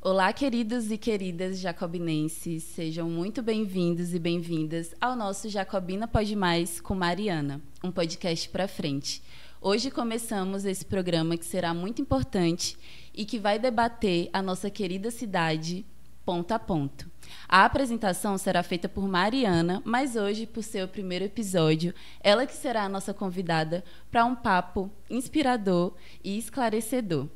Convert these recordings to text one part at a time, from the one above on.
Olá, queridos e queridas jacobinenses, sejam muito bem-vindos e bem-vindas ao nosso Jacobina Pode Mais com Mariana, um podcast para frente. Hoje começamos esse programa que será muito importante e que vai debater a nossa querida cidade ponto a ponto. A apresentação será feita por Mariana, mas hoje, por ser o primeiro episódio, ela que será a nossa convidada para um papo inspirador e esclarecedor.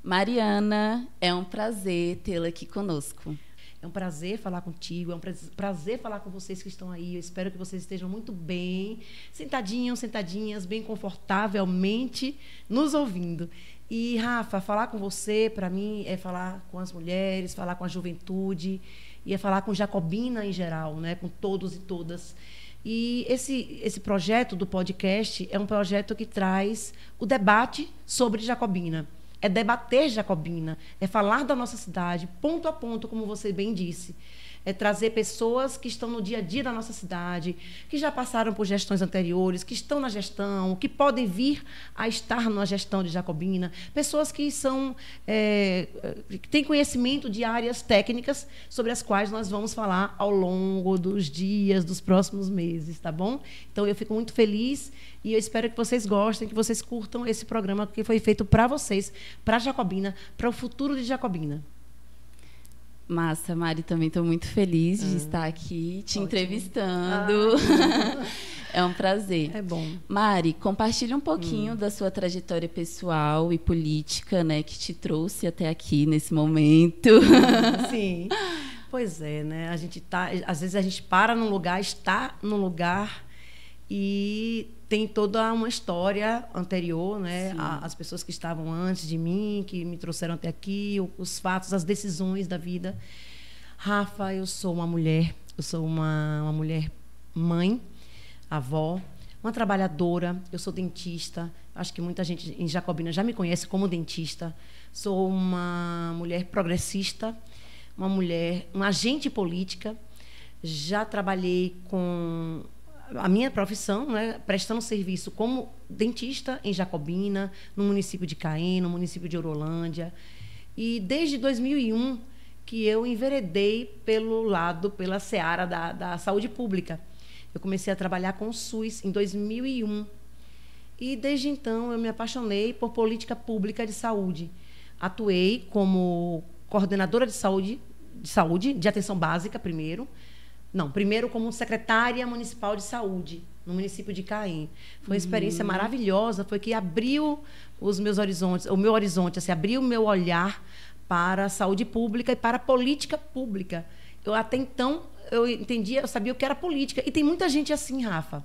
Mariana, é um prazer tê-la aqui conosco. É um prazer falar contigo, é um prazer falar com vocês que estão aí. Eu espero que vocês estejam muito bem, sentadinhos, sentadinhas, bem confortavelmente nos ouvindo. E, Rafa, falar com você, para mim, é falar com as mulheres, falar com a juventude, e é falar com Jacobina em geral, né? Com todos e todas. E esse projeto do podcast é um projeto que traz o debate sobre Jacobina. É debater Jacobina, é falar da nossa cidade, ponto a ponto, como você bem disse. É trazer pessoas que estão no dia a dia da nossa cidade, que já passaram por gestões anteriores, que estão na gestão, que podem vir a estar na gestão de Jacobina, pessoas que que têm conhecimento de áreas técnicas sobre as quais nós vamos falar ao longo dos dias, dos próximos meses, tá bom? Então, eu fico muito feliz e eu espero que vocês gostem, que vocês curtam esse programa que foi feito para vocês, para Jacobina, para o futuro de Jacobina. Massa, Mari, também estou muito feliz de estar aqui te entrevistando. É um prazer. É bom. Mari, compartilhe um pouquinho da sua trajetória pessoal e política, né, que te trouxe até aqui nesse momento. Sim. Pois é, né? Às vezes a gente para num lugar, está num lugar e tem toda uma história anterior, né? As pessoas que estavam antes de mim, que me trouxeram até aqui, os fatos, as decisões da vida. Rafa, eu sou uma mulher mulher mãe, avó, uma trabalhadora, eu sou dentista, acho que muita gente em Jacobina já me conhece como dentista. Sou uma mulher progressista, uma agente política, já trabalhei com a minha profissão, né, prestando serviço como dentista em Jacobina, no município de Caém, no município de Horolândia. E desde 2001 que eu enveredei pela seara da saúde pública. Eu comecei a trabalhar com o SUS em 2001. E desde então eu me apaixonei por política pública de saúde. Atuei como coordenadora de saúde, de atenção básica primeiro como secretária municipal de saúde no município de Caém. Foi uma experiência maravilhosa, foi que abriu os meus horizontes, o meu horizonte, assim, abriu o meu olhar para a saúde pública e para a política pública. Eu até então eu sabia o que era política, e tem muita gente assim, Rafa.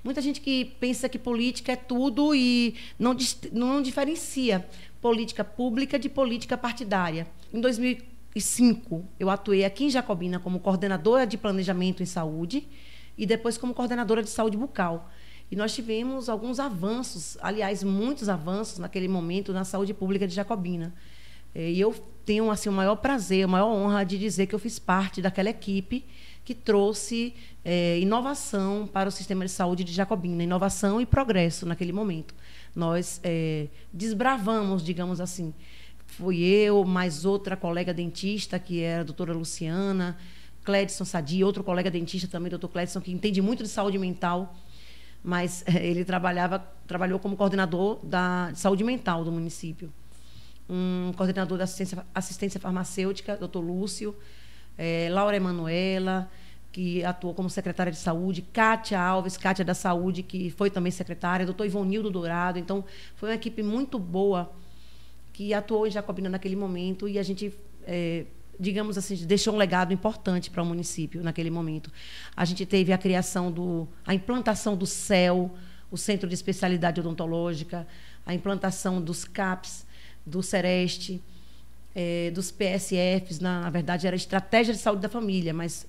Muita gente que pensa que política é tudo e não diferencia política pública de política partidária. Em 2005, eu atuei aqui em Jacobina como coordenadora de planejamento em saúde e depois como coordenadora de saúde bucal. E nós tivemos alguns avanços, aliás, muitos avanços naquele momento na saúde pública de Jacobina. E eu tenho assim, o maior prazer, a maior honra de dizer que eu fiz parte daquela equipe que trouxe inovação para o sistema de saúde de Jacobina, inovação e progresso naquele momento. Nós desbravamos, digamos assim. Fui eu, mais outra colega dentista, que era a doutora Luciana, Clédson Sadi, outro colega dentista também, doutor Clédson, que entende muito de saúde mental, mas ele trabalhou como coordenador de saúde mental do município. Um coordenador da assistência farmacêutica, doutor Lúcio, Laura Emanuela, que atuou como secretária de saúde, Kátia Alves, Kátia da Saúde, que foi também secretária, doutor Ivonildo Dourado. Então, foi uma equipe muito boa que atuou em Jacobina naquele momento e a gente, digamos assim, deixou um legado importante para o município naquele momento. A gente teve a implantação do CEL, o Centro de Especialidade Odontológica, a implantação dos CAPs, do Sereste, dos PSFs, na verdade era a Estratégia de Saúde da Família, mas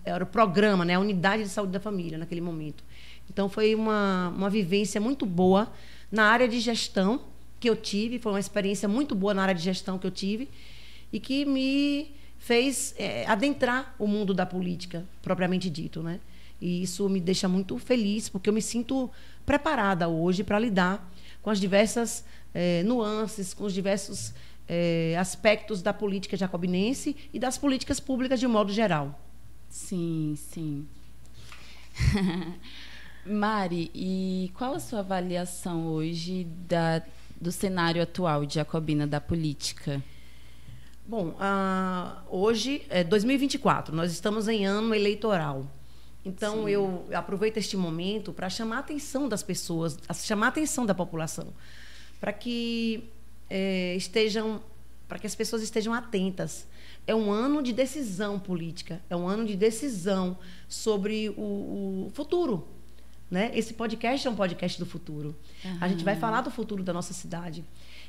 era o programa, né, a Unidade de Saúde da Família naquele momento. Então foi uma vivência muito boa na área de gestão que eu tive, foi uma experiência muito boa na área de gestão que eu tive e que me fez adentrar o mundo da política, propriamente dito, né? E isso me deixa muito feliz, porque eu me sinto preparada hoje para lidar com as diversas nuances, com os diversos aspectos da política jacobinense e das políticas públicas de um modo geral. Sim, sim. Mari, e qual a sua avaliação hoje do cenário atual de Jacobina da política? Bom, hoje é 2024, nós estamos em ano eleitoral. Então, sim, eu aproveito este momento para chamar a atenção das pessoas, chamar a atenção da população, para que as pessoas estejam atentas. É um ano de decisão política, é um ano de decisão sobre o futuro. Né? Esse podcast é um podcast do futuro. Uhum. A gente vai falar do futuro da nossa cidade.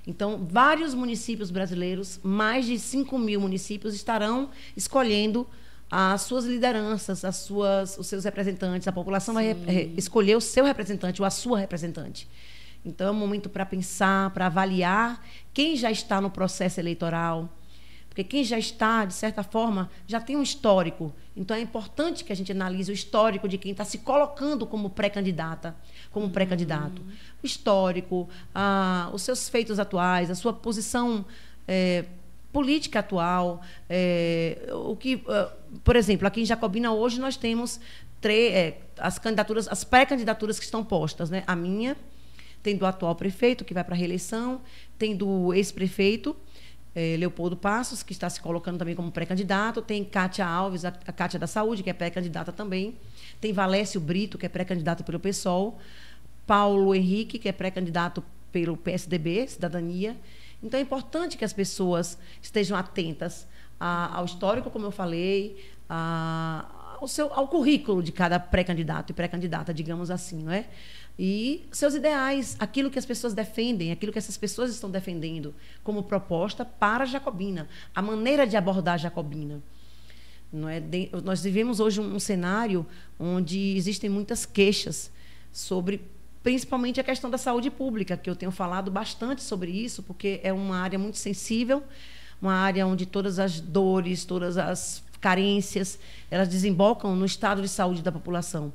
Então, vários municípios brasileiros, mais de 5.000 municípios, estarão escolhendo as suas lideranças, os seus representantes. A população vai escolher o seu representante ou a sua representante. Então, é um momento para pensar, para avaliar quem já está no processo eleitoral. Porque quem já está, de certa forma, já tem um histórico. Então, é importante que a gente analise o histórico de quem está se colocando como pré-candidata, como pré-candidato. O histórico, os seus feitos atuais, a sua posição política atual. Por exemplo, aqui em Jacobina, hoje, nós temos as pré-candidaturas que estão postas. Né? A minha, tem do atual prefeito, que vai para a reeleição, tem do ex-prefeito, Leopoldo Passos, que está se colocando também como pré-candidato. Tem Kátia Alves, a Kátia da Saúde, que é pré-candidata também. Tem Valécio Brito, que é pré-candidato pelo PSOL. Paulo Henrique, que é pré-candidato pelo PSDB, Cidadania. Então, é importante que as pessoas estejam atentas ao histórico, como eu falei, ao currículo de cada pré-candidato e pré-candidata, digamos assim, não é? E seus ideais, aquilo que as pessoas defendem, aquilo que essas pessoas estão defendendo como proposta para a Jacobina, a maneira de abordar a Jacobina. Não é? Nós vivemos hoje um cenário onde existem muitas queixas sobre, principalmente, a questão da saúde pública, que eu tenho falado bastante sobre isso, porque é uma área muito sensível, uma área onde todas as dores, todas as carências, elas desembocam no estado de saúde da população.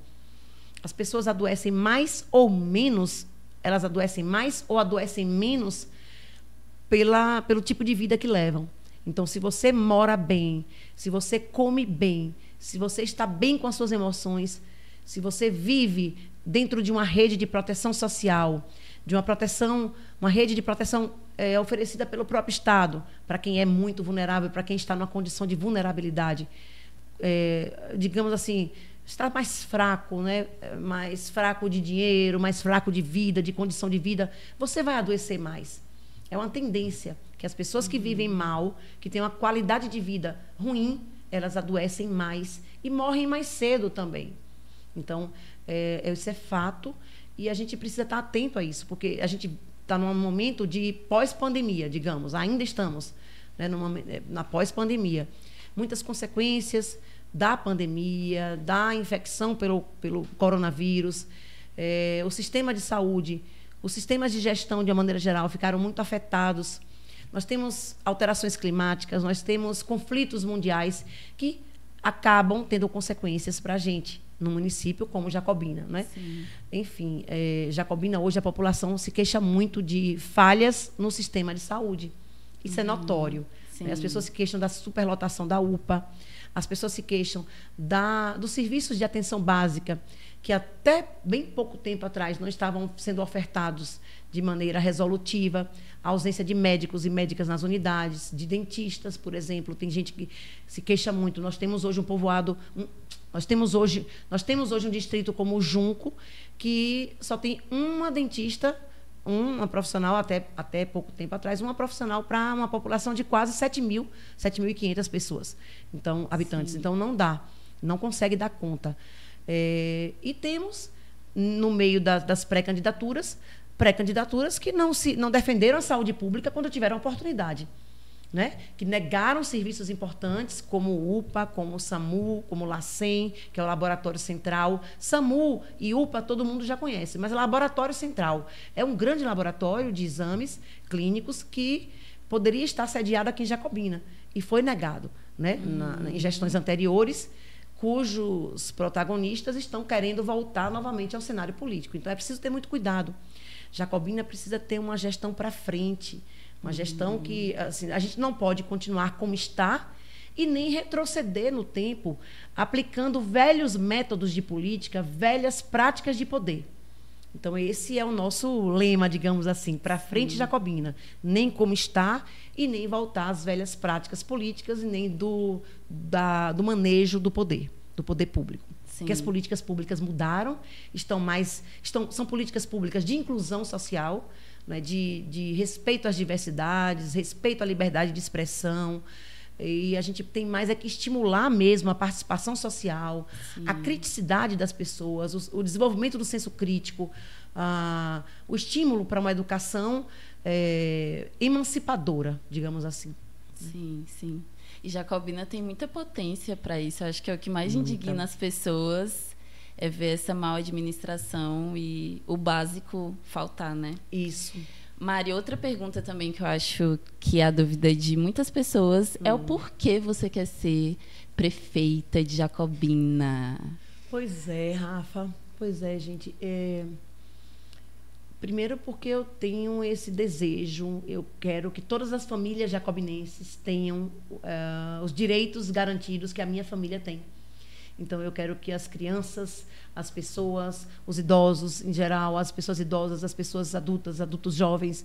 As pessoas adoecem mais ou menos, elas adoecem mais ou adoecem menos pelo tipo de vida que levam. Então, se você mora bem, se você come bem, se você está bem com as suas emoções, se você vive dentro de uma rede de proteção social, uma rede de proteção oferecida pelo próprio Estado, para quem é muito vulnerável, para quem está numa condição de vulnerabilidade, digamos assim, está mais fraco, né? Mais fraco de dinheiro, mais fraco de vida, de condição de vida, você vai adoecer mais. É uma tendência que as pessoas que vivem mal, que têm uma qualidade de vida ruim, elas adoecem mais e morrem mais cedo também. Então, isso é fato e a gente precisa estar atento a isso, porque a gente está num momento de pós-pandemia, digamos, ainda estamos, né, na pós-pandemia. Muitas consequências da pandemia, da infecção pelo coronavírus, o sistema de saúde, os sistemas de gestão, de uma maneira geral, ficaram muito afetados. Nós temos alterações climáticas, nós temos conflitos mundiais que acabam tendo consequências para a gente, no município como Jacobina. Né? Enfim, Jacobina, hoje a população se queixa muito de falhas no sistema de saúde. Isso é notório. Né? As pessoas se queixam da superlotação da UPA, as pessoas se queixam dos serviços de atenção básica, que até bem pouco tempo atrás não estavam sendo ofertados de maneira resolutiva, a ausência de médicos e médicas nas unidades, de dentistas, por exemplo. Tem gente que se queixa muito. Nós temos hoje um povoado, nós temos hoje um distrito como o Junco, que só tem uma dentista, uma profissional, até pouco tempo atrás, uma profissional para uma população de quase 7.500 pessoas, então, habitantes. Sim. Então, não consegue dar conta. E temos, no meio das pré-candidaturas que não defenderam a saúde pública quando tiveram oportunidade. Né? Que negaram serviços importantes como o UPA, como o SAMU, como o LACEN, que é o Laboratório Central. SAMU e UPA todo mundo já conhece, mas o Laboratório Central é um grande laboratório de exames clínicos que poderia estar sediado aqui em Jacobina e foi negado, né? Em gestões anteriores, cujos protagonistas estão querendo voltar novamente ao cenário político. Então, é preciso ter muito cuidado. Jacobina precisa ter uma gestão para frente, Uma gestão que assim, a gente não pode continuar como está e nem retroceder no tempo, aplicando velhos métodos de política, velhas práticas de poder. Então, esse é o nosso lema, digamos assim, para frente jacobina. Nem como está e nem voltar às velhas práticas políticas e nem do manejo do poder público. Sim. Porque as políticas públicas mudaram, são políticas públicas de inclusão social, né, de respeito às diversidades, respeito à liberdade de expressão. E a gente tem mais é que estimular mesmo a participação social, sim, a criticidade das pessoas, o desenvolvimento do senso crítico, o estímulo para uma educação emancipadora, digamos assim. Sim, sim. E Jacobina tem muita potência para isso. Eu acho que é o que mais indigna as pessoas, é ver essa mal administração e o básico faltar, né? Isso. Mari, outra pergunta também que eu acho que é a dúvida de muitas pessoas é o porquê você quer ser prefeita de Jacobina. Pois é, Rafa. Pois é, gente. Primeiro porque eu tenho esse desejo, eu quero que todas as famílias jacobinenses tenham os direitos garantidos que a minha família tem. Então, eu quero que as crianças, as pessoas, os idosos, em geral, as pessoas idosas, as pessoas adultos jovens,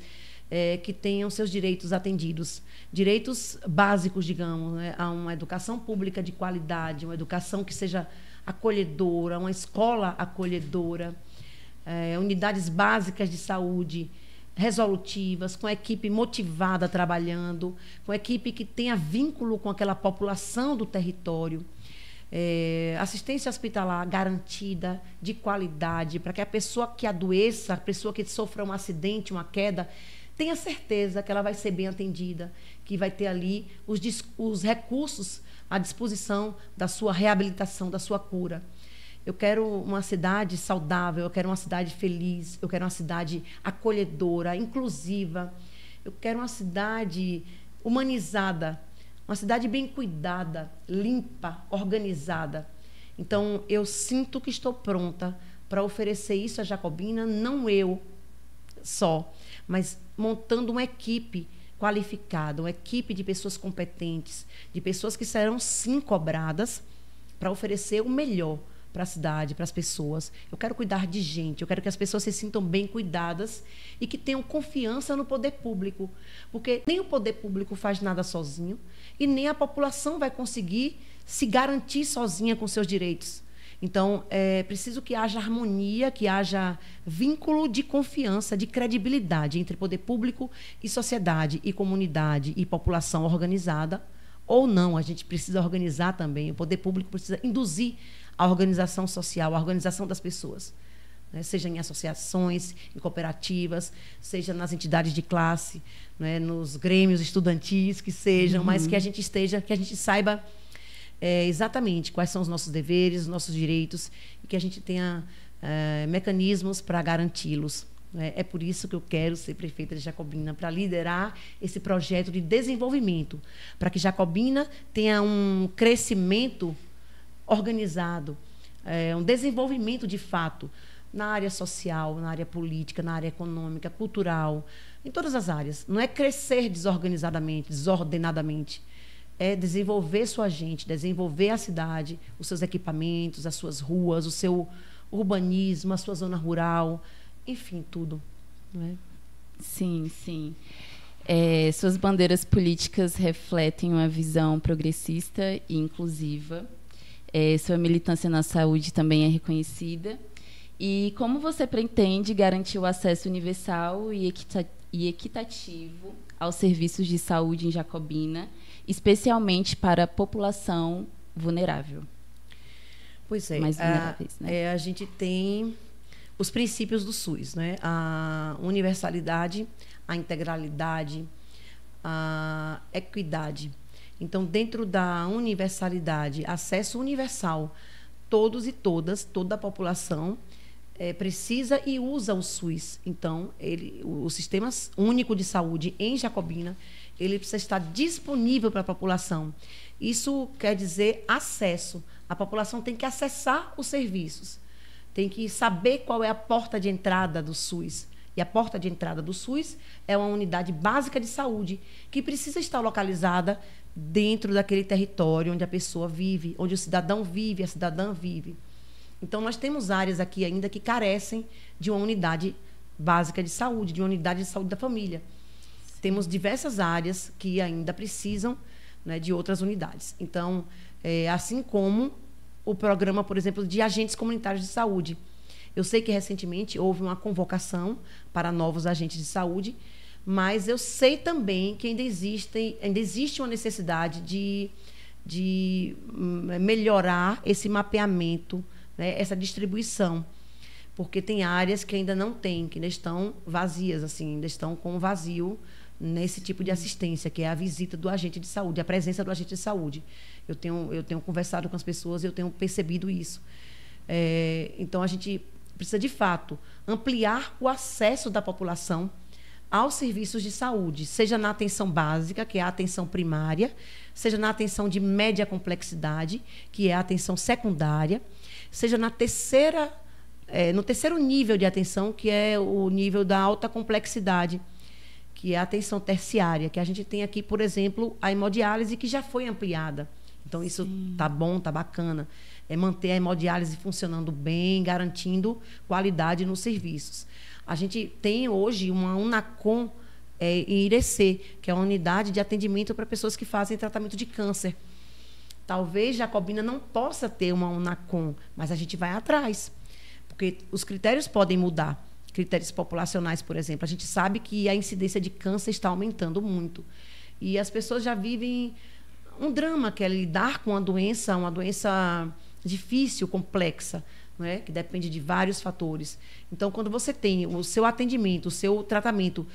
que tenham seus direitos atendidos. Direitos básicos, digamos, né? A uma educação pública de qualidade, uma educação que seja acolhedora, uma escola acolhedora, unidades básicas de saúde resolutivas, com a equipe motivada trabalhando, com a equipe que tenha vínculo com aquela população do território. Assistência hospitalar garantida, de qualidade, para que a pessoa que adoeça, a pessoa que sofra um acidente, uma queda, tenha certeza que ela vai ser bem atendida, que vai ter ali os recursos à disposição da sua reabilitação, da sua cura. Eu quero uma cidade saudável, eu quero uma cidade feliz, eu quero uma cidade acolhedora, inclusiva. Eu quero uma cidade humanizada, uma cidade bem cuidada, limpa, organizada. Então, eu sinto que estou pronta para oferecer isso a Jacobina, não eu só, mas montando uma equipe qualificada, uma equipe de pessoas competentes, de pessoas que serão, sim, cobradas para oferecer o melhor para a cidade, para as pessoas. Eu quero cuidar de gente, eu quero que as pessoas se sintam bem cuidadas e que tenham confiança no poder público, porque nem o poder público faz nada sozinho e nem a população vai conseguir se garantir sozinha com seus direitos. Então, é preciso que haja harmonia, que haja vínculo de confiança, de credibilidade entre poder público e sociedade, e comunidade, e população organizada. Ou não, a gente precisa organizar também, o poder público precisa induzir a organização social, a organização das pessoas, né? Seja em associações, em cooperativas, seja nas entidades de classe, né? Nos grêmios estudantis que sejam, mas que a gente saiba exatamente quais são os nossos deveres, os nossos direitos, e que a gente tenha mecanismos para garanti-los. É por isso que eu quero ser prefeita de Jacobina, para liderar esse projeto de desenvolvimento, para que Jacobina tenha um crescimento organizado, um desenvolvimento de fato na área social, na área política, na área econômica, cultural, em todas as áreas. Não é crescer desorganizadamente, desordenadamente. É desenvolver sua gente, desenvolver a cidade, os seus equipamentos, as suas ruas, o seu urbanismo, a sua zona rural, enfim, tudo. Não é? Sim, sim. Suas bandeiras políticas refletem uma visão progressista e inclusiva. Sua militância na saúde também é reconhecida. E como você pretende garantir o acesso universal e equitativo aos serviços de saúde em Jacobina, especialmente para a população vulnerável? Pois é. Mais vulneráveis, né? A gente tem os princípios do SUS, né? A universalidade, a integralidade, a equidade. Então, dentro da universalidade, acesso universal, todos e todas, toda a população precisa e usa o SUS. Então, o Sistema Único de Saúde em Jacobina, ele precisa estar disponível para a população. Isso quer dizer acesso. A população tem que acessar os serviços, tem que saber qual é a porta de entrada do SUS. E a porta de entrada do SUS é uma unidade básica de saúde que precisa estar localizada dentro daquele território onde a pessoa vive, onde o cidadão vive, a cidadã vive. Então, nós temos áreas aqui ainda que carecem de uma unidade básica de saúde, de uma unidade de saúde da família. Temos diversas áreas que ainda precisam, né, de outras unidades. Então, assim como o programa, por exemplo, de agentes comunitários de saúde. Eu sei que recentemente houve uma convocação para novos agentes de saúde, mas eu sei também que ainda existe uma necessidade de melhorar esse mapeamento, né, essa distribuição, porque tem áreas que ainda não têm, que ainda estão vazias, assim, ainda estão com vazio nesse tipo de assistência, que é a visita do agente de saúde, a presença do agente de saúde. Eu tenho conversado com as pessoas e eu tenho percebido isso. Então, a gente precisa, de fato, ampliar o acesso da população aos serviços de saúde, seja na atenção básica, que é a atenção primária, seja na atenção de média complexidade, que é a atenção secundária, seja no terceiro nível de atenção, que é o nível da alta complexidade, que é a atenção terciária, que a gente tem aqui, por exemplo, a hemodiálise, que já foi ampliada. Então, isso está bom, está bacana. É manter a hemodiálise funcionando bem, garantindo qualidade nos serviços. A gente tem hoje uma Unacom em Irecê, que é uma unidade de atendimento para pessoas que fazem tratamento de câncer. Talvez Jacobina não possa ter uma Unacom, mas a gente vai atrás, porque os critérios podem mudar. Critérios populacionais, por exemplo. A gente sabe que a incidência de câncer está aumentando muito. E as pessoas já vivem um drama, que é lidar com uma doença difícil, complexa, né? Que depende de vários fatores. Então, quando você tem o seu atendimento, o seu tratamento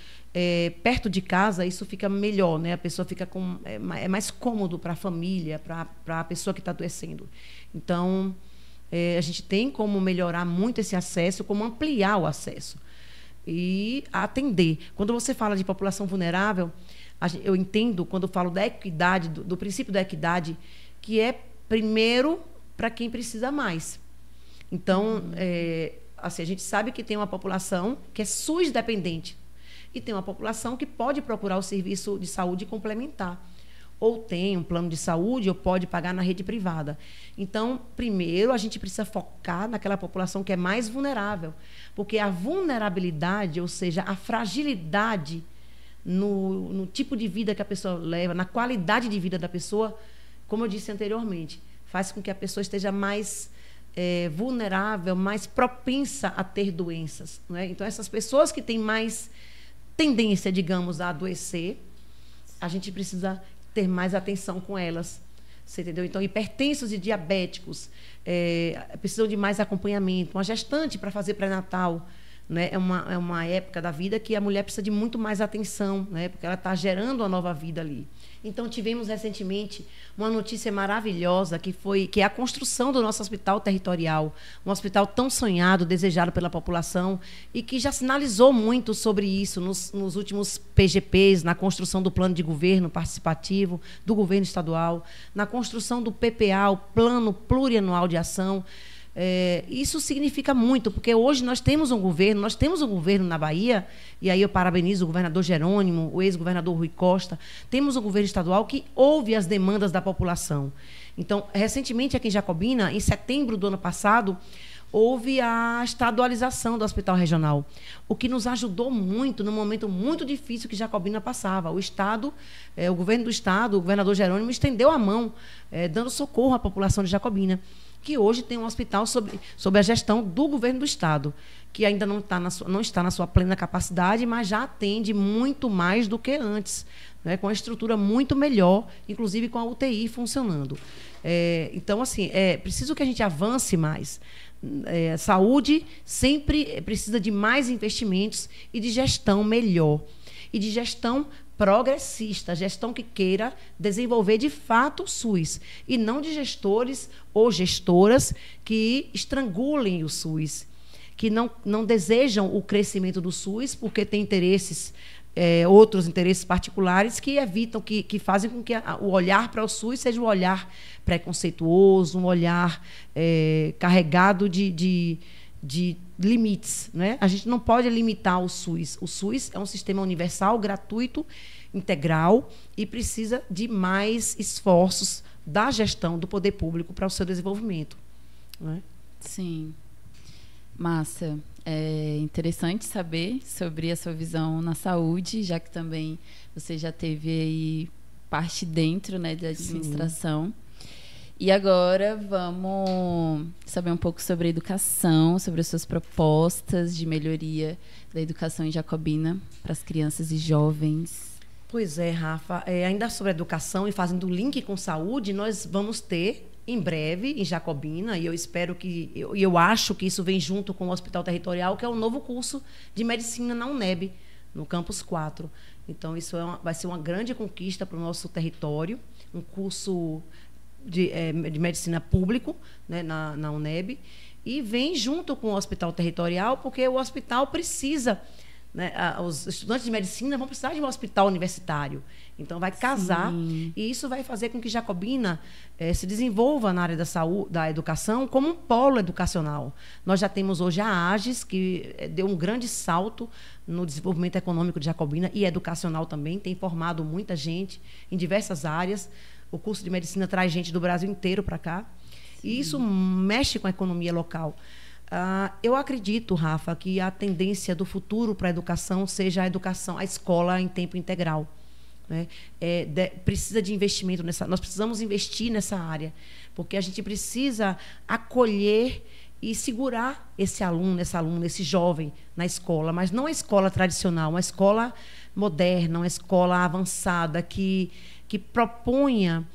perto de casa, isso fica melhor, né? A pessoa fica é mais cômodo para a família, para a pessoa que está adoecendo. Então, a gente tem como melhorar muito esse acesso, como ampliar o acesso e atender. Quando você fala de população vulnerável, eu entendo, quando eu falo da equidade, do princípio da equidade, que é primeiro para quem precisa mais. Então, assim, a gente sabe que tem uma população que é SUS dependente e tem uma população que pode procurar o serviço de saúde complementar. Ou tem um plano de saúde, ou pode pagar na rede privada. Então, primeiro, a gente precisa focar naquela população que é mais vulnerável, porque a vulnerabilidade, ou seja, a fragilidade no tipo de vida que a pessoa leva, na qualidade de vida da pessoa, como eu disse anteriormente, faz com que a pessoa esteja mais vulnerável, mais propensa a ter doenças, não é? Então, essas pessoas que têm mais tendência, digamos, a adoecer, a gente precisa ter mais atenção com elas, você entendeu? Então, hipertensos e diabéticos precisam de mais acompanhamento. Uma gestante para fazer pré-natal, né? É uma época da vida que a mulher precisa de muito mais atenção, né? Porque ela está gerando uma nova vida ali. Então, tivemos recentemente uma notícia maravilhosa, que é a construção do nosso hospital territorial, um hospital tão sonhado, desejado pela população, e que já sinalizou muito sobre isso nos últimos PGPs, na construção do plano de governo participativo, do governo estadual, na construção do PPA, o Plano Plurianual de Ação. Isso significa muito, porque hoje nós temos um governo na Bahia, e aí eu parabenizo o governador Jerônimo, o ex-governador Rui Costa, temos um governo estadual que ouve as demandas da população. Então, recentemente aqui em Jacobina, em setembro do ano passado, houve a estadualização do hospital regional, o que nos ajudou muito num momento muito difícil que Jacobina passava. O governo do Estado, o governador Jerônimo, estendeu a mão, dando socorro à população de Jacobina, que hoje tem um hospital sob a gestão do governo do Estado, que ainda não está na sua plena capacidade, mas já atende muito mais do que antes, né, com uma estrutura muito melhor, inclusive com a UTI funcionando. Então, assim, é preciso que a gente avance mais. Saúde sempre precisa de mais investimentos e de gestão melhor. E de gestão progressista, gestão que queira desenvolver de fato o SUS, e não de gestores ou gestoras que estrangulem o SUS, que não desejam o crescimento do SUS porque tem outros interesses particulares que evitam, que fazem com que o olhar para o SUS seja um olhar preconceituoso, um olhar carregado de de limites, né? A gente não pode limitar o SUS. O SUS é um sistema universal, gratuito, integral e precisa de mais esforços da gestão do poder público para o seu desenvolvimento, né? Sim. Massa. É interessante saber sobre a sua visão na saúde, já que também você já teve aí parte dentro, né, da administração. Sim. E agora vamos saber um pouco sobre a educação, sobre as suas propostas de melhoria da educação em Jacobina para as crianças e jovens. Pois é, Rafa. Ainda sobre a educação e fazendo o link com saúde, nós vamos ter em breve em Jacobina, e eu espero que, eu acho que isso vem junto com o Hospital Territorial, que é o novo curso de medicina na UNEB, no Campus 4. Então, isso vai ser uma grande conquista para o nosso território, um curso de medicina público, né, na UNEB, e vem junto com o Hospital Territorial, porque o hospital precisa, né, os estudantes de medicina vão precisar de um hospital universitário. Então, vai casar. Sim. E isso vai fazer com que Jacobina se desenvolva na área da saúde, da educação, como um polo educacional. Nós já temos hoje a AGES, que deu um grande salto no desenvolvimento econômico de Jacobina e educacional também, tem formado muita gente em diversas áreas. O curso de medicina traz gente do Brasil inteiro para cá. Sim. E isso mexe com a economia local. Eu acredito, Rafa, que a tendência do futuro para a educação seja a escola em tempo integral, né? Precisa de investimento nós precisamos investir nessa área, porque a gente precisa acolher e segurar esse aluno, esse jovem na escola, mas não a escola tradicional, uma escola moderna, uma escola avançada que proponha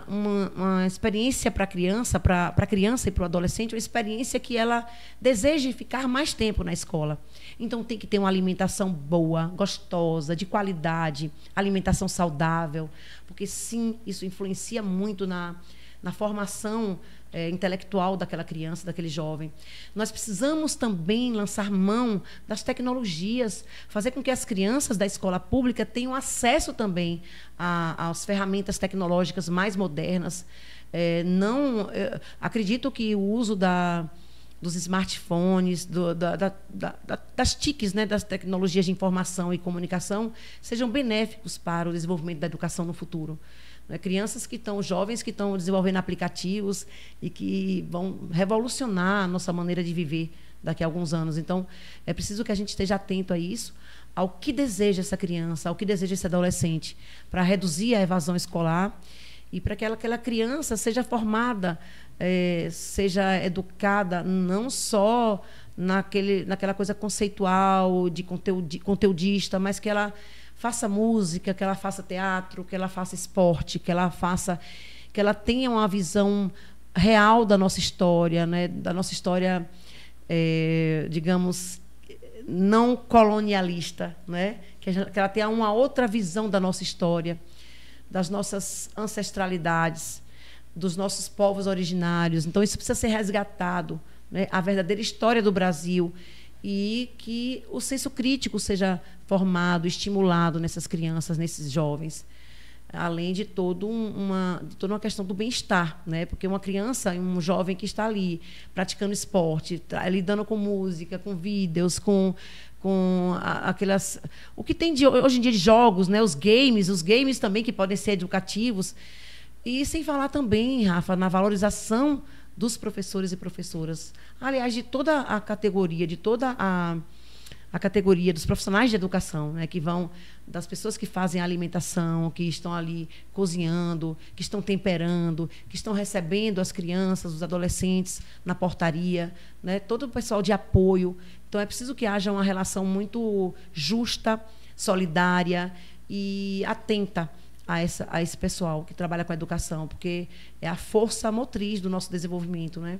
uma experiência para a criança e para o adolescente, uma experiência que ela deseje ficar mais tempo na escola. Então, tem que ter uma alimentação boa, gostosa, de qualidade, alimentação saudável, porque, sim, isso influencia muito na formação intelectual daquela criança, daquele jovem. Nós precisamos também lançar mão das tecnologias, fazer com que as crianças da escola pública tenham acesso também às ferramentas tecnológicas mais modernas. Acredito que o uso dos smartphones, das TICs, né, das tecnologias de informação e comunicação, sejam benéficos para o desenvolvimento da educação no futuro. Jovens que estão desenvolvendo aplicativos e que vão revolucionar a nossa maneira de viver daqui a alguns anos. Então, é preciso que a gente esteja atento a isso, ao que deseja essa criança, ao que deseja esse adolescente, para reduzir a evasão escolar e para que aquela criança seja formada, seja educada não só naquela coisa conceitual, de conteudista, mas que ela faça música, que ela faça teatro, que ela faça esporte, que ela tenha uma visão real da nossa história, né? Da nossa história, digamos, não colonialista, né? Que ela tenha uma outra visão da nossa história, das nossas ancestralidades, dos nossos povos originários. Então, isso precisa ser resgatado, né? A verdadeira história do Brasil, e que o senso crítico seja formado, estimulado nessas crianças, nesses jovens, além de toda uma questão do bem-estar, né? Porque uma criança, um jovem que está ali praticando esporte, lidando com música, com vídeos, com aquelas, o que tem hoje em dia de jogos, né? Os games também, que podem ser educativos, e sem falar também, Rafa, na valorização dos professores e professoras, aliás, de toda a categoria, a categoria dos profissionais de educação, né, que vão das pessoas que fazem a alimentação, que estão ali cozinhando, que estão temperando, que estão recebendo as crianças, os adolescentes na portaria, né, todo o pessoal de apoio. Então, é preciso que haja uma relação muito justa, solidária e atenta a esse pessoal que trabalha com a educação, porque é a força motriz do nosso desenvolvimento, né?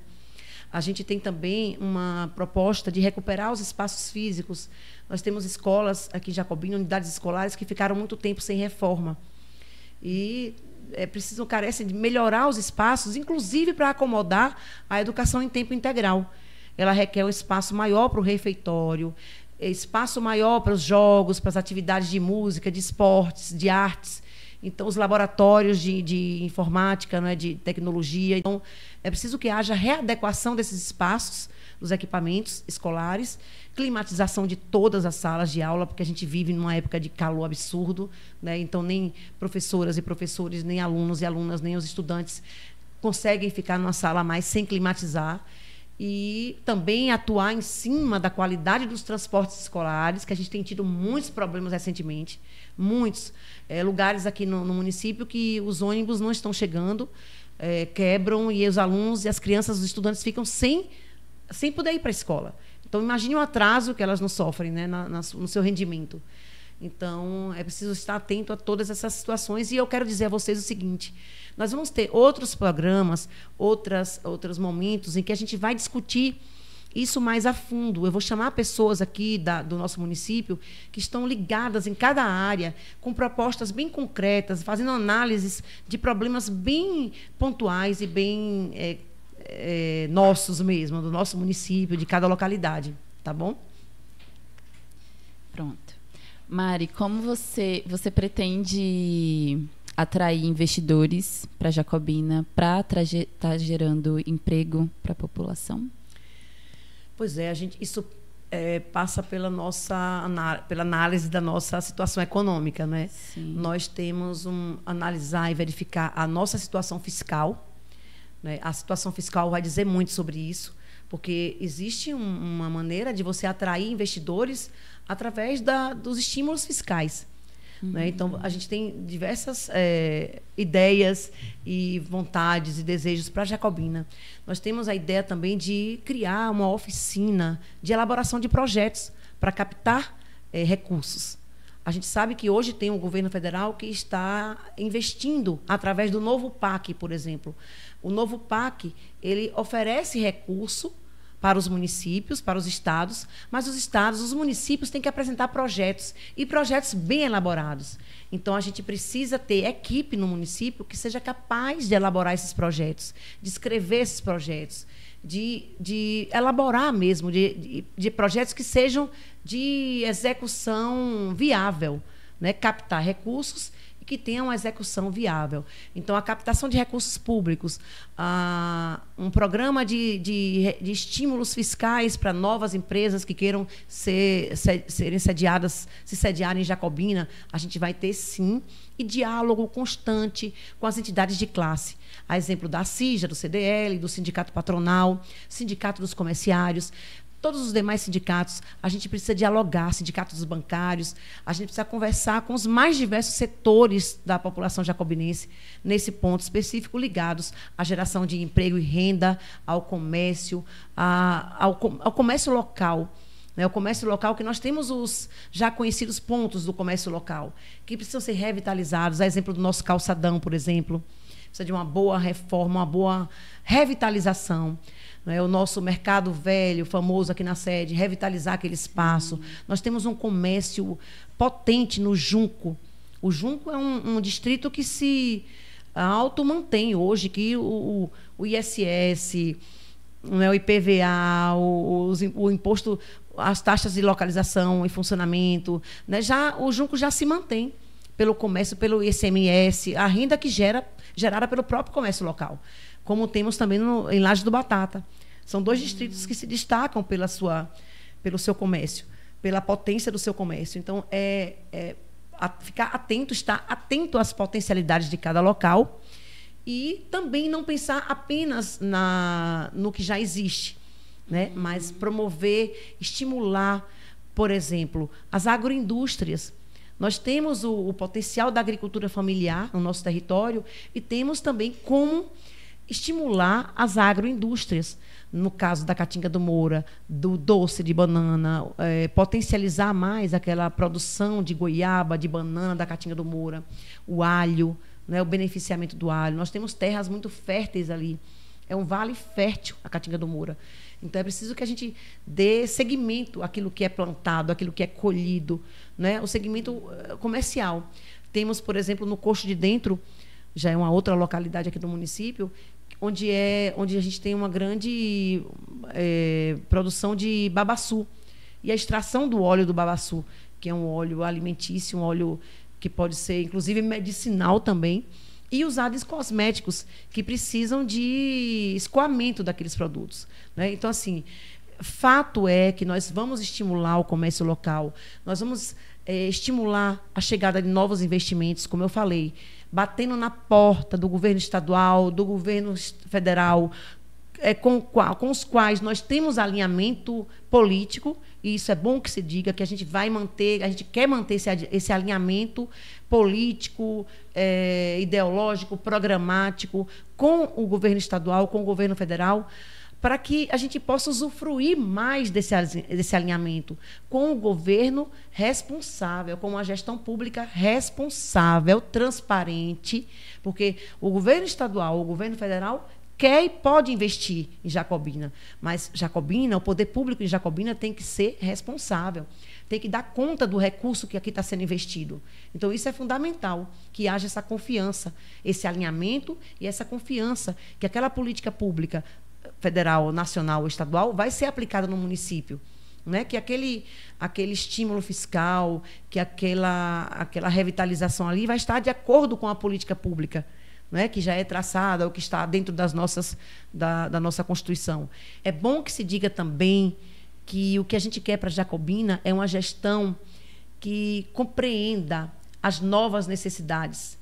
A gente tem também uma proposta de recuperar os espaços físicos. Nós temos escolas aqui em Jacobina, unidades escolares, que ficaram muito tempo sem reforma. E carecem de melhorar os espaços, inclusive para acomodar a educação em tempo integral. Ela requer um espaço maior para o refeitório, espaço maior para os jogos, para as atividades de música, de esportes, de artes. Então, os laboratórios de informática, né, de tecnologia. Então, é preciso que haja readequação desses espaços, dos equipamentos escolares, climatização de todas as salas de aula, porque a gente vive numa época de calor absurdo, né? Então, nem professoras e professores, nem alunos e alunas, nem os estudantes conseguem ficar numa sala mais sem climatizar. E também atuar em cima da qualidade dos transportes escolares, que a gente tem tido muitos problemas recentemente, muitos lugares aqui no município que os ônibus não estão chegando, quebram, e os alunos e as crianças, os estudantes ficam sem poder ir para a escola. Então, imagine o atraso que elas não sofrem, né, no seu rendimento. Então, é preciso estar atento a todas essas situações. E eu quero dizer a vocês o seguinte: nós vamos ter outros programas, outros momentos em que a gente vai discutir isso mais a fundo. Eu vou chamar pessoas aqui do nosso município que estão ligadas em cada área, com propostas bem concretas, fazendo análises de problemas bem pontuais e bem nossos mesmo, do nosso município, de cada localidade. Tá bom? Pronto. Mari, como você pretende atrair investidores para Jacobina, para estar gerando emprego para a população? Pois é, isso passa pela análise da nossa situação econômica, né? Sim. Nós temos analisar e verificar a nossa situação fiscal, né? A situação fiscal vai dizer muito sobre isso, porque existe uma maneira de você atrair investidores através dos estímulos fiscais. Né? Então, a gente tem diversas ideias e vontades e desejos para Jacobina. Nós temos a ideia também de criar uma oficina de elaboração de projetos para captar recursos. A gente sabe que hoje tem um governo federal que está investindo através do novo PAC, por exemplo. O novo PAC, ele oferece recurso para os municípios, para os estados, mas os municípios têm que apresentar projetos, e projetos bem elaborados. Então, a gente precisa ter equipe no município que seja capaz de elaborar esses projetos, de escrever esses projetos, de elaborar mesmo, de projetos que sejam de execução viável, né? Captar recursos e que tenham uma execução viável. Então, a captação de recursos públicos, um programa de estímulos fiscais para novas empresas que queiram se sediarem em Jacobina, a gente vai ter, sim, e diálogo constante com as entidades de classe. A exemplo da CIJA, do CDL, do Sindicato Patronal, Sindicato dos Comerciários, todos os demais sindicatos. A gente precisa dialogar, sindicatos dos bancários, a gente precisa conversar com os mais diversos setores da população jacobinense, nesse ponto específico, ligados à geração de emprego e renda, ao comércio, ao comércio local. Né? O comércio local, que nós temos os já conhecidos pontos do comércio local, que precisam ser revitalizados. A exemplo do nosso calçadão, por exemplo. Precisa de uma boa reforma, uma boa revitalização. O nosso mercado velho, famoso aqui na sede, revitalizar aquele espaço. Nós temos um comércio potente no Junco. O Junco é um distrito que se auto-mantém hoje, que o ISS, o IPVA, o imposto, as taxas de localização e funcionamento, né? O Junco já se mantém pelo comércio, pelo ICMS, a renda que gerada pelo próprio comércio local. Como temos também em Laje do Batata. São dois distritos que se destacam pelo seu comércio, pela potência do seu comércio. Então, ficar atento, estar atento às potencialidades de cada local e também não pensar apenas no que já existe, né? Mas promover, estimular, por exemplo, as agroindústrias. Nós temos o potencial da agricultura familiar no nosso território e temos também como estimular as agroindústrias. No caso da Catinga do Moura, do doce de banana, potencializar mais aquela produção de goiaba, de banana da Catinga do Moura, o alho, né, o beneficiamento do alho. Nós temos terras muito férteis ali. É um vale fértil, a Catinga do Moura. Então, é preciso que a gente dê seguimento àquilo que é plantado, àquilo que é colhido, né? O segmento comercial. Temos, por exemplo, no Coxo de Dentro, já é uma outra localidade aqui do município, onde a gente tem uma grande produção de babaçu. E a extração do óleo do babaçu, que é um óleo alimentício, um óleo que pode ser, inclusive, medicinal também, e os ades cosméticos, que precisam de escoamento daqueles produtos, né? Então, assim, fato é que nós vamos estimular o comércio local, nós vamos estimular a chegada de novos investimentos, como eu falei, batendo na porta do governo estadual, do governo federal, com os quais nós temos alinhamento político, e isso é bom que se diga, que a gente vai manter, a gente quer manter esse alinhamento político, ideológico, programático, com o governo estadual, com o governo federal, para que a gente possa usufruir mais desse alinhamento com o governo responsável, com uma gestão pública responsável, transparente, porque o governo estadual, o governo federal quer e pode investir em Jacobina, mas Jacobina, o poder público em Jacobina tem que ser responsável, tem que dar conta do recurso que aqui está sendo investido. Então, isso é fundamental, que haja essa confiança, esse alinhamento e essa confiança que aquela política pública federal, nacional ou estadual vai ser aplicada no município, né? Que aquele estímulo fiscal, que aquela revitalização ali vai estar de acordo com a política pública, né, que já é traçada ou que está dentro da nossa Constituição. É bom que se diga também que o que a gente quer para Jacobina é uma gestão que compreenda as novas necessidades,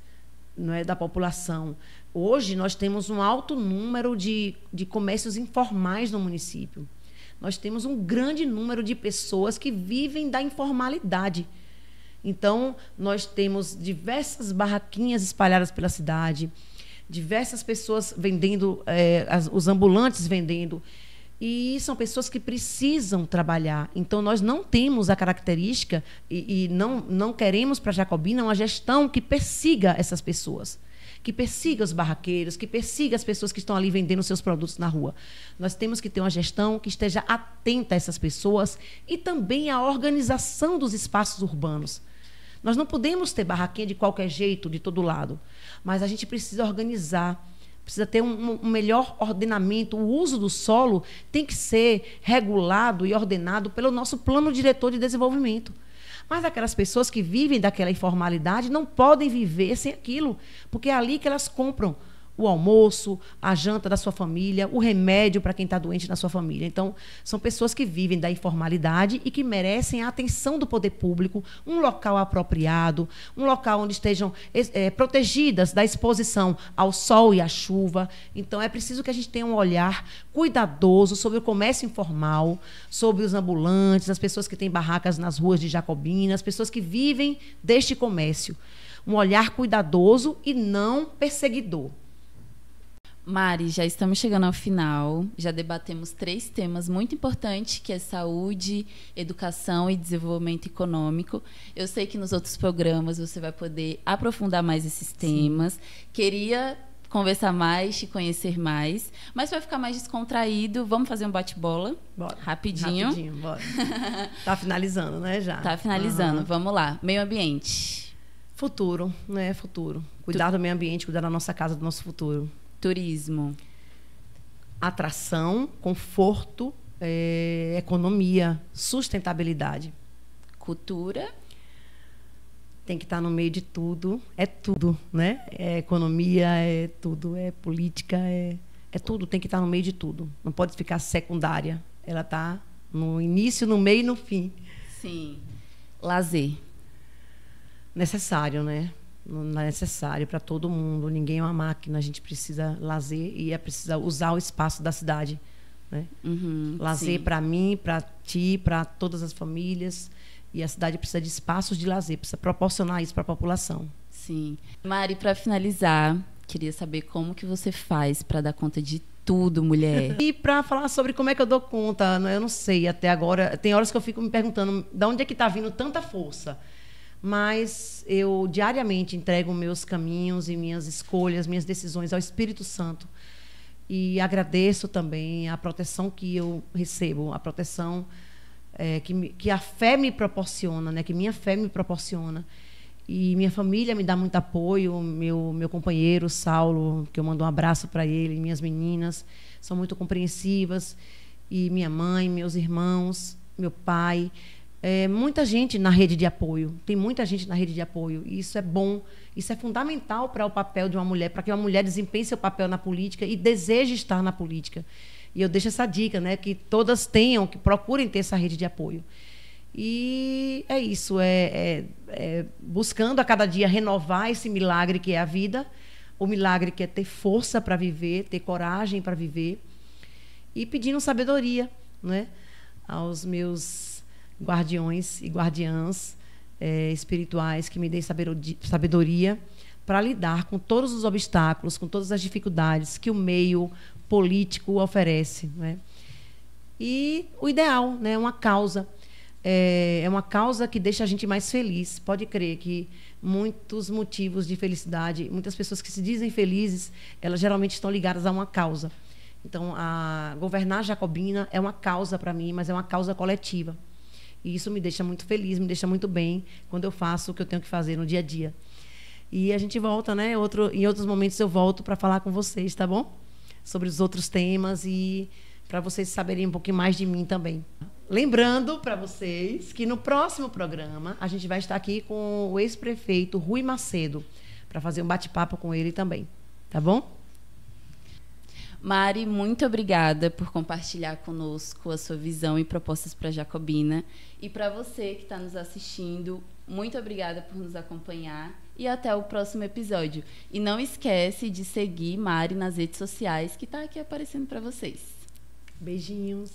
não é, da população. Hoje, nós temos um alto número de comércios informais no município. Nós temos um grande número de pessoas que vivem da informalidade. Então, nós temos diversas barraquinhas espalhadas pela cidade, diversas pessoas vendendo, os ambulantes vendendo, e são pessoas que precisam trabalhar. Então, nós não temos a característica e não queremos para Jacobina uma gestão que persiga essas pessoas, que persiga os barraqueiros, que persiga as pessoas que estão ali vendendo seus produtos na rua. Nós temos que ter uma gestão que esteja atenta a essas pessoas e também à organização dos espaços urbanos. Nós não podemos ter barraquinha de qualquer jeito, de todo lado, mas a gente precisa organizar, precisa ter um melhor ordenamento. O uso do solo tem que ser regulado e ordenado pelo nosso plano diretor de desenvolvimento. Mas aquelas pessoas que vivem daquela informalidade não podem viver sem aquilo, porque é ali que elas compram o almoço, a janta da sua família, o remédio para quem está doente na sua família. Então, são pessoas que vivem da informalidade e que merecem a atenção do poder público, um local apropriado, um local onde estejam protegidas da exposição ao sol e à chuva. Então, é preciso que a gente tenha um olhar cuidadoso sobre o comércio informal, sobre os ambulantes, as pessoas que têm barracas nas ruas de Jacobina, as pessoas que vivem deste comércio. Um olhar cuidadoso e não perseguidor. Mari, já estamos chegando ao final, já debatemos 3 temas muito importantes, que é saúde, educação e desenvolvimento econômico. Eu sei que nos outros programas você vai poder aprofundar mais esses temas. Sim. Queria conversar mais, te conhecer mais, mas para ficar mais descontraído, vamos fazer um bate-bola? Bora. Rapidinho. Rapidinho, bora. Tá finalizando, né, já? Tá finalizando, Vamos lá. Meio ambiente. Futuro, né, futuro. Cuidar do meio ambiente, cuidar da nossa casa, do nosso futuro. Turismo. Atração, conforto, economia, sustentabilidade. Cultura. Tem que estar no meio de tudo. É tudo, né? É economia, é tudo. É política, é tudo. Tem que estar no meio de tudo. Não pode ficar secundária. Ela está no início, no meio e no fim. Sim. Lazer. Necessário, né? Não é necessário para todo mundo. Ninguém é uma máquina. A gente precisa lazer e precisa usar o espaço da cidade, né? Lazer para mim, para ti, para todas as famílias. E a cidade precisa de espaços de lazer, precisa proporcionar isso para a população. Sim. Mari, para finalizar, queria saber como que você faz para dar conta de tudo, mulher. E para falar sobre como é que eu dou conta, eu não sei até agora. Tem horas que eu fico me perguntando de onde é que está vindo tanta força. Mas eu diariamente entrego meus caminhos e minhas escolhas, minhas decisões ao Espírito Santo. E agradeço também a proteção que eu recebo, a proteção que a fé me proporciona, né? Que minha fé me proporciona. E minha família me dá muito apoio, meu companheiro, Saulo, que eu mando um abraço para ele, minhas meninas, são muito compreensivas, e minha mãe, meus irmãos, meu pai. muita gente na rede de apoio. Tem muita gente na rede de apoio. E isso é bom. Isso é fundamental para o papel de uma mulher, para que uma mulher desempenhe seu papel na política e deseje estar na política. E eu deixo essa dica, né, que todas tenham, que procurem ter essa rede de apoio. E é isso, buscando a cada dia renovar esse milagre que é a vida, o milagre que é ter força para viver, ter coragem para viver, e pedindo sabedoria, né, aos meus guardiões e guardiãs espirituais que me deem sabedoria para lidar com todos os obstáculos, com todas as dificuldades que o meio político oferece, né? E o ideal, né, uma causa. É uma causa que deixa a gente mais feliz. Pode crer que muitos motivos de felicidade, muitas pessoas que se dizem felizes, elas geralmente estão ligadas a uma causa. Então, governar Jacobina é uma causa para mim, mas é uma causa coletiva. E isso me deixa muito feliz, me deixa muito bem quando eu faço o que eu tenho que fazer no dia a dia. E a gente volta, né? Em outros momentos eu volto para falar com vocês, tá bom? Sobre os outros temas e para vocês saberem um pouquinho mais de mim também. Lembrando para vocês que no próximo programa a gente vai estar aqui com o ex-prefeito Rui Macedo para fazer um bate-papo com ele também, tá bom? Mari, muito obrigada por compartilhar conosco a sua visão e propostas para Jacobina. E para você que está nos assistindo, muito obrigada por nos acompanhar e até o próximo episódio. E não esquece de seguir Mari nas redes sociais que está aqui aparecendo para vocês. Beijinhos.